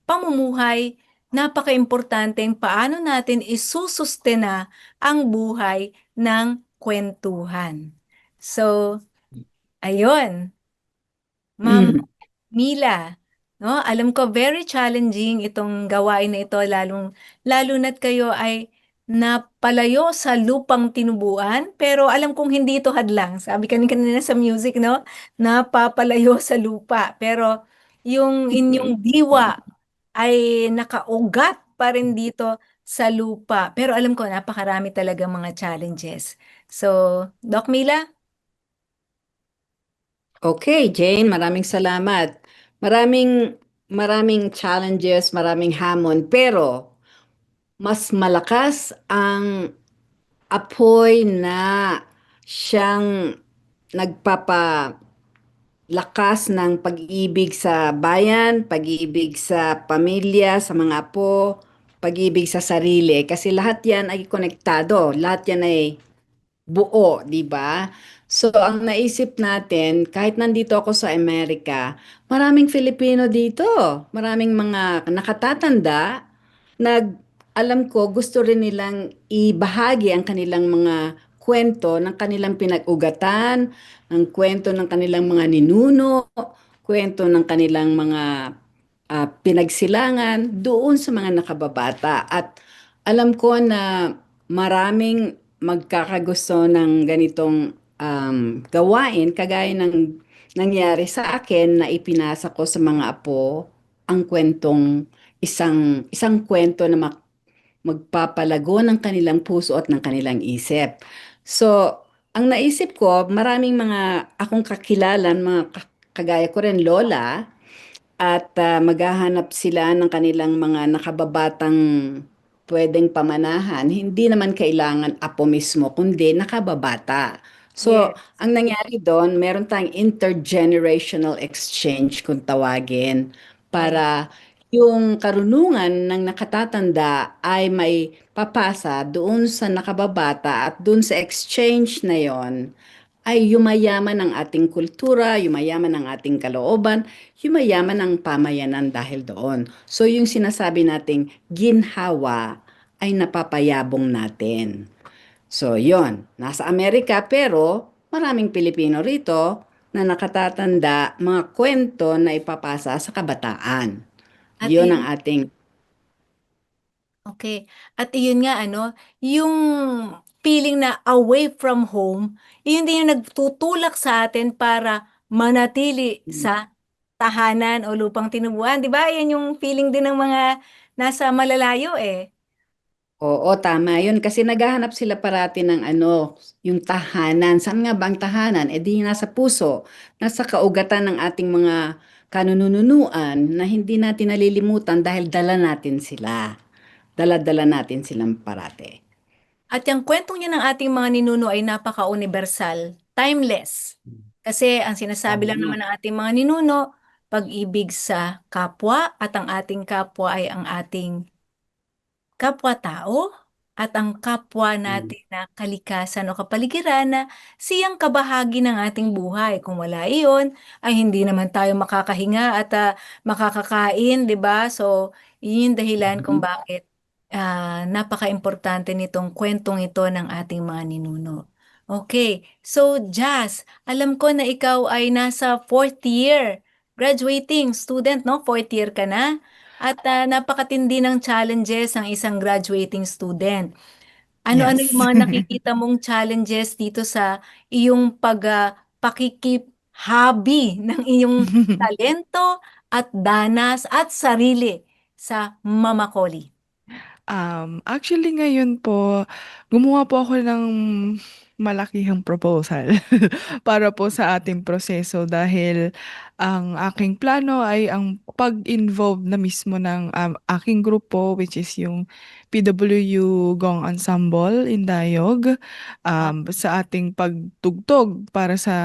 pamumuhay, napaka-importanteng paano natin isusustena ang buhay ng kwentuhan. So, ayun. Ma'am Mila, no, alam ko very challenging itong gawain na ito, lalo na't kayo ay napalayo sa lupang tinubuan, pero alam kong hindi ito hadlang. Sabi kanina sa music, no, napapalayo sa lupa, pero yung inyong diwa ay nakaugat pa rin dito sa lupa. Pero alam ko, napakarami talaga mga challenges. So, Doc Mila? Okay, Jane, maraming salamat. Maraming challenges, maraming hamon, pero mas malakas ang apoy na siyang nagpapalakas ng pag-ibig sa bayan, pag-ibig sa pamilya, sa mga apo, pag-ibig sa sarili. Kasi lahat yan ay konektado, lahat yan ay buo, di ba? So, ang naisip natin, kahit nandito ako sa Amerika, maraming Filipino dito, maraming mga nakatatanda, alam ko, gusto rin nilang ibahagi ang kanilang mga kwento ng kanilang pinag-ugatan, ang kwento ng kanilang mga ninuno, kwento ng kanilang mga pinagsilangan doon sa mga nakababata. At alam ko na maraming magkakagusto ng ganitong gawain, kagaya ng nangyari sa akin na ipinasa ko sa mga apo ang kwentong isang kwento na magpapalago ng kanilang puso at ng kanilang isip. So, ang naisip ko, maraming mga akong kakilala, kagaya ko rin lola, at maghahanap sila ng kanilang mga nakababatang pwedeng pamanahan. Hindi naman kailangan apo mismo, kundi nakababata. So, ang nangyari doon, meron tayong intergenerational exchange kung tawagin para yung karunungan ng nakatatanda ay may papasa doon sa nakababata at doon sa exchange na yon ay yumayaman ang ating kultura, yumayaman ang ating kalooban, yumayaman ang pamayanan dahil doon. So yung sinasabi nating ginhawa ay napapayabong natin. So yon, nasa Amerika pero maraming Pilipino rito na nakatatanda mga kwento na ipapasa sa kabataan. At Yun yun- ang ating Okay. At iyon nga, yung feeling na away from home, yun din yung nagtutulak sa atin para manatili sa tahanan o lupang tinubuan. Di ba? Yan yung feeling din ng mga nasa malalayo eh. Oo, tama yun. Kasi naghahanap sila parati ng yung tahanan. Saan nga ba ang tahanan? Eh di nasa puso, nasa kaugatan ng ating mga kanununuan na hindi natin nalilimutan dahil dala natin sila. Dala-dala natin silang parati. At yung kwentong niya ng ating mga ninuno ay napaka-universal, timeless. Kasi ang sinasabi lang Tama. naman ng ating mga ninuno, pag-ibig sa kapwa at ang ating kapwa ay ang ating kapwa-tao at ang kapwa natin na kalikasan o kapaligiran na siyang kabahagi ng ating buhay. Kung wala iyon, ay hindi naman tayo makakahinga at makakakain, di ba? So, yun yung dahilan kung bakit napaka-importante nitong kwentong ito ng ating mga ninuno. Okay, so Jazz, alam ko na ikaw ay nasa fourth year, graduating student, no? Fourth year ka na. At napakatindi ng challenges ang isang graduating student. Ano-ano Yes. yung mga nakikita mong challenges dito sa iyong pakikip hobby ng iyong talento at danas at sarili sa Mama Collie? Actually ngayon po, gumawa po ako ng malakihang proposal para po sa ating proseso dahil ang aking plano ay ang pag-involve na mismo ng aking grupo which is yung PWU Gong Ensemble in Dayog sa ating pagtugtog para sa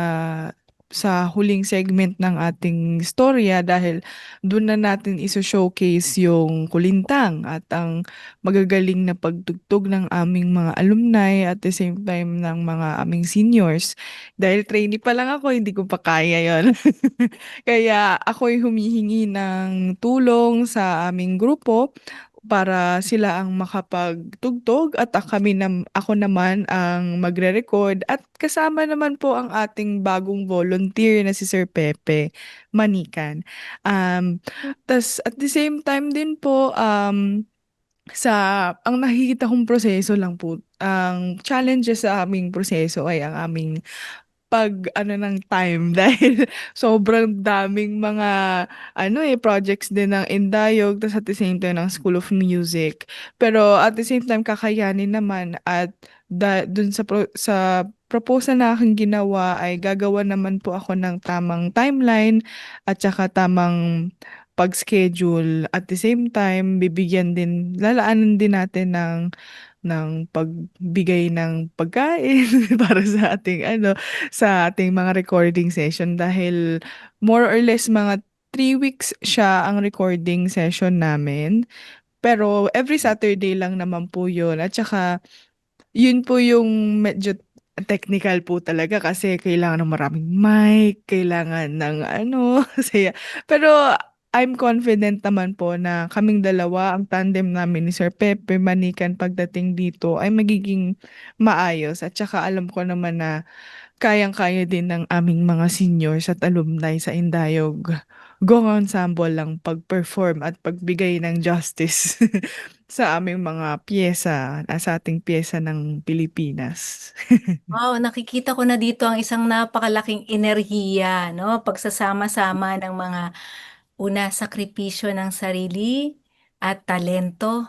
huling segment ng ating storya dahil doon na natin iso-showcase yung kulintang at ang magagaling na pagtugtog ng aming mga alumni at the same time ng mga aming seniors. Dahil trainee pa lang ako, hindi ko pa kaya yon. Kaya ako'y humihingi ng tulong sa aming grupo para sila ang makapagtugtog at ako naman ang magre-record at kasama naman po ang ating bagong volunteer na si Sir Pepe Manikan. Tas at the same time din po ang nakikita kong proseso lang po, ang challenges sa aming proseso ay ang aming ano ng time dahil sobrang daming mga projects din ng Indayog tas at the same time ng School of Music. Pero at the same time kakayanin naman at dun sa proposal na aking ginawa ay gagawa naman po ako ng tamang timeline at saka tamang pag-schedule. At the same time, lalaanan din natin ng pagbigay ng pagkain para sa ating mga recording session dahil more or less mga 3 weeks siya ang recording session namin. Pero every Saturday lang naman po yun. At saka, yun po yung medyo technical po talaga kasi kailangan ng maraming mic, kailangan ng saya. Pero I'm confident naman po na kaming dalawa, ang tandem namin ni Sir Pepe Manikan pagdating dito ay magiging maayos. At saka alam ko naman na kayang-kaya din ng aming mga seniors at alumni sa Indayog Gong Ensemble lang pag-perform at pagbigay ng justice sa aming mga sa ating piyesa ng Pilipinas. Wow, nakikita ko na dito ang isang napakalaking enerhiya, no? Pagsasama-sama ng mga sakripisyo ng sarili at talento,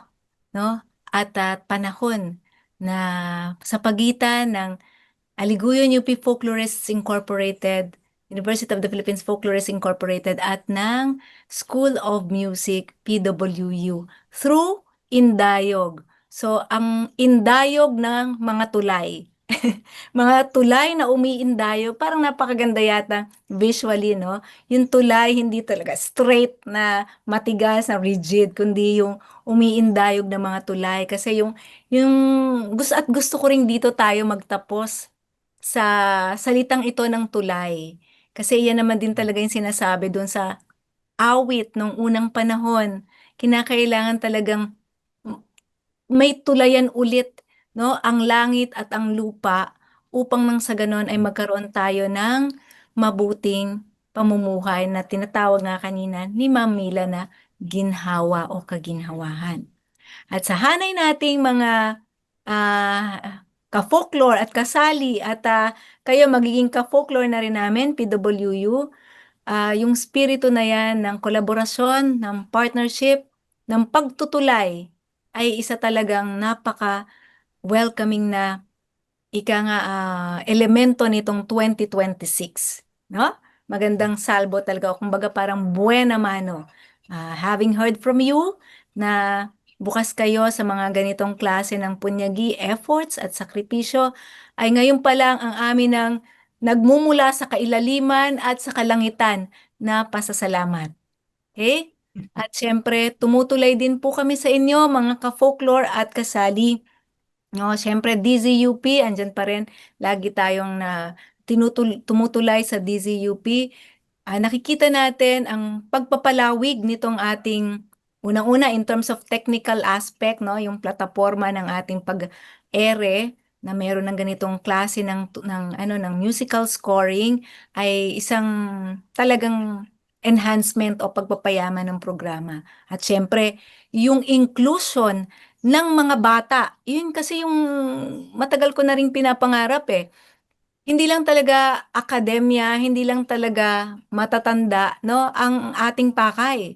no? At panahon na sa pagitan ng Aliguyon UP Folklorists Incorporated, University of the Philippines Folklorists Incorporated at ng School of Music PWU through Indayog. So, ang Indayog ng mga tulay. Mga tulay na umiindayog, parang napakaganda yata visually, no? Yung tulay hindi talaga straight na matigas na rigid, kundi yung umiindayog na mga tulay. Kasi yung gusto ko rin dito tayo magtapos sa salitang ito ng tulay. Kasi yan naman din talaga yung sinasabi doon sa awit nung unang panahon. Kinakailangan talagang may tulayan ulit, no, ang langit at ang lupa upang nang sa ganon ay magkaroon tayo ng mabuting pamumuhay na tinatawag nga kanina ni Ma'am Mila na ginhawa o kaginhawahan. At sa hanay nating mga ka-folklore at kasali at kayo magiging ka-folklore na rin namin, PWU, yung spirito na yan ng kolaborasyon, ng partnership, ng pagtutulay ay isa talagang napaka-welcoming na elemento nitong 2026. No? Magandang salbo talaga, kumbaga parang buena mano. Having heard from you na bukas kayo sa mga ganitong klase ng punyagi, efforts at sakripisyo, ay ngayon pa lang ang amin ng nagmumula sa kailaliman at sa kalangitan na pasasalamat. Okay? At syempre, tumutulay din po kami sa inyo, mga ka-folklore at kasali. No, syempre, DZUP, andyan pa rin. Lagi tayong tumutulay sa DZUP. Nakikita natin ang pagpapalawig nitong ating unang-una in terms of technical aspect, no, yung plataforma ng ating pag-ere na meron ng ganitong klase ng musical scoring ay isang talagang enhancement o pagpapayaman ng programa. At syempre, yung inclusion ng mga bata, yun kasi yung matagal ko na rin pinapangarap eh. Hindi lang talaga akademya, hindi lang talaga matatanda, no, ang ating pakay.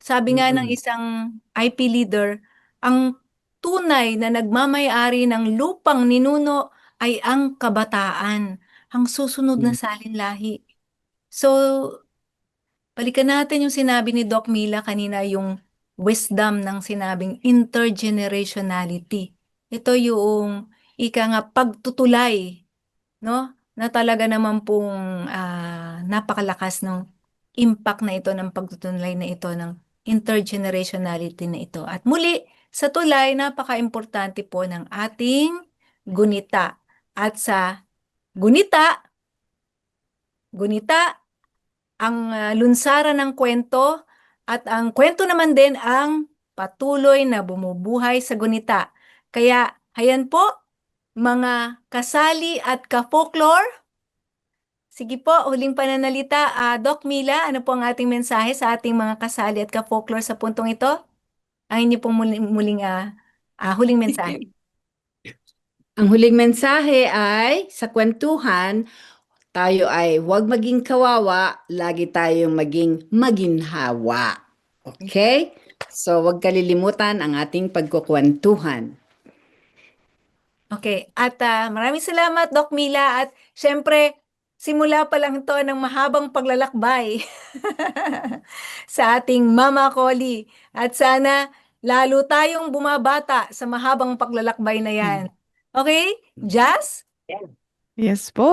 Sabi nga ng isang IP leader, ang tunay na nagmamay-ari ng lupang ninuno ay ang kabataan, ang susunod na salinlahi. So, balikan natin yung sinabi ni Doc Mila kanina, yung wisdom ng sinabing intergenerationality. Ito yung pagtutulay, no? Na talaga naman pong napakalakas ng impact na ito ng pagtutulay na ito ng intergenerationality na ito. At muli, sa tulay, napaka-importante po ng ating gunita. At sa gunita, ang lunsaran ng kwento at ang kwento naman din ang patuloy na bumubuhay sa gunita. Kaya, hayan po, mga kasali at ka-folklore. Sige po, huling pananalita. Doc Mila, ano po ang ating mensahe sa ating mga kasali at ka-folklore sa puntong ito? Ang inyo pong huling mensahe. Ang huling mensahe ay sa kwentuhan, tayo ay huwag maging kawawa, lagi tayong maging maginhawa. Okay? So, huwag kalilimutan ang ating pagkukwentuhan. Okay, at maraming salamat, Doc Mila. At syempre, simula pa lang ito ng mahabang paglalakbay sa ating Mama Collie. At sana lalo tayong bumabata sa mahabang paglalakbay na yan. Okay? Jazz? Yes po,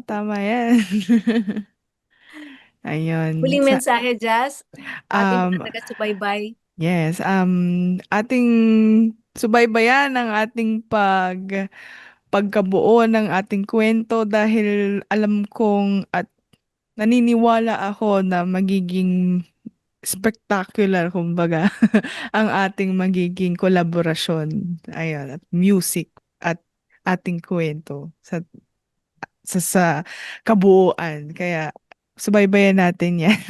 tama yan. Ayun. Huling mensahe, Jazz. Ating Um, taga-subaybay. Yes, ating subaybayan ang ating pagkabuo ng ating kwento dahil alam kong at naniniwala ako na magiging spectacular, kumbaga, ang ating magiging kolaborasyon. Ayun, at music at ating kwento sa kabuuan. Kaya, subaybayan natin yan.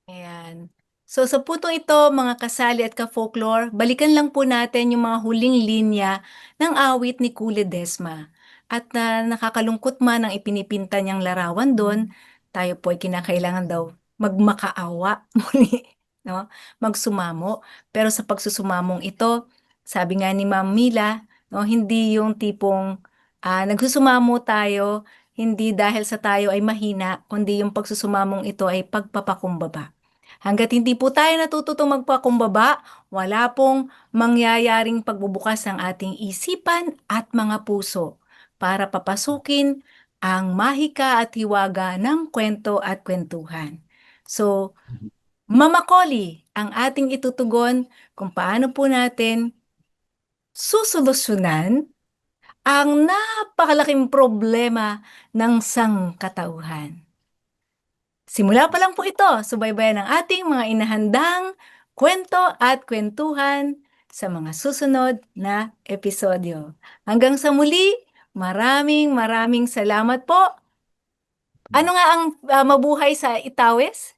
Ayan. So sa putong ito, mga kasali at ka-folklore, balikan lang po natin yung mga huling linya ng awit ni Kule Desma. At nakakalungkot man ang ipinipinta niyang larawan doon, tayo po ay kinakailangan daw magmakaawa muli, no? Magsumamo. Pero sa pagsusumamong ito, sabi nga ni Ma'am Mila, no, hindi yung tipong nagsusumamo tayo, hindi dahil sa tayo ay mahina, kundi yung pagsusumamong ito ay pagpapakumbaba. Hanggat hindi po tayo natututong magpakumbaba, wala pong mangyayaring pagbubukas ng ating isipan at mga puso para papasukin ang mahika at hiwaga ng kwento at kwentuhan. So, Mama Collie, ang ating itutugon kung paano po natin susolusyonan ang napakalaking problema ng sangkatauhan. Simula pa lang po ito, subaybayan ang ating mga inahandang kwento at kwentuhan sa mga susunod na episodyo. Hanggang sa muli, maraming salamat po. Ano nga ang mabuhay sa Itawes?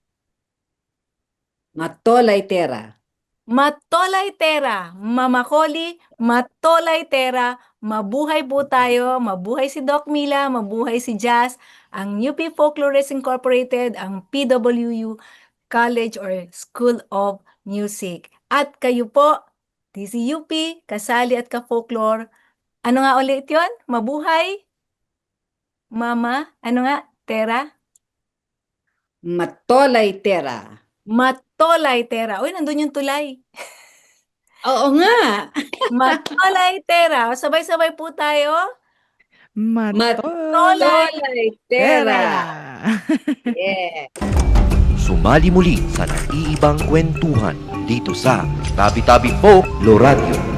Matolay tera. Matolay tera, Mama Collie, matolay tera, mabuhay po tayo, mabuhay si Doc Mila, mabuhay si Jazz, ang UP Folklorist Incorporated, ang PWU College or School of Music. At kayo po, DZUP, kasali at ka-folklore, ano nga ulit yun? Mabuhay? Mama, ano nga? Tera? Matolay tera. Matolay tera. Uy, nandun yung tulay. Oo nga. Matolay tera. Sabay-sabay po tayo. Matolay tera. Yeah. Sumali muli sa naiibang kwentuhan dito sa Tabi-Tabi Folklore Radio.